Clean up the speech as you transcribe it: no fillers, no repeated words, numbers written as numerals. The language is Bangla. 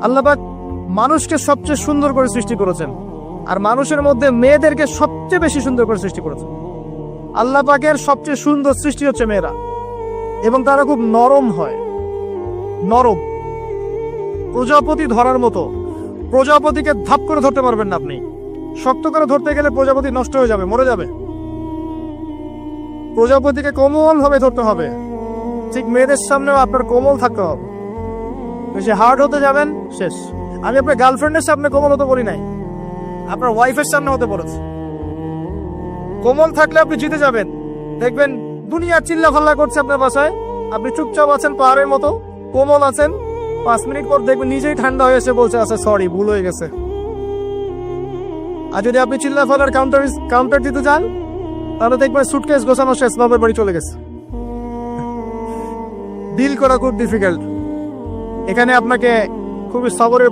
আল্লাহ পাক মানুষকে সবচেয়ে সুন্দর করে সৃষ্টি করেছেন, আর মানুষের মধ্যে মেয়েদেরকে সবচেয়ে বেশি সুন্দর করে সৃষ্টি করেছেন। আল্লাহ পাকের সবচেয়ে সুন্দর সৃষ্টি হচ্ছে মেয়েরা, এবং তারা খুব নরম হয়, নরম, প্রজাপতি ধরার মতো। প্রজাপতিকে ধাপ করে ধরতে পারবেন না আপনি, শক্ত করে ধরতে গেলে প্রজাপতি নষ্ট হয়ে যাবে, মরে যাবে। প্রজাপতিকে কোমল ভাবে ধরতে হবে, ঠিক মেয়েদের সামনেও আপনার কোমল থাকতে হবে। বেশি হার্ড হতে যাবেন, শেষ। আমি আপনার গার্লফ্রেন্ডের সামনে কোমল হতে বলি নাই, আপনার ওয়াইফের সামনে হতে পড়েছে। কোমল থাকলে আপনি জিতে যাবেন। দেখবেন দুনিয়া চিল্লা ফাল্লা করছে আপনার বাসায়, আপনি চুপচাপ আছেন পাহাড়ের মতো, কোমল আছেন। 5 মিনিট পর দেখবেন নিজেই ঠান্ডা হয়ে এসে বলছে আচ্ছা সরি, ভুল হয়ে গেছে। আর যদি আপনি চিল্লা ফাল্লার কাউন্টার দিতে যান, তাহলে দেখবেন সুটকেস গোছানো শেষ, বাবার বাড়ি চলে গেছে। ডিল করা খুব ডিফিকাল্ট। এখানে আপনাকে খুবই সবরের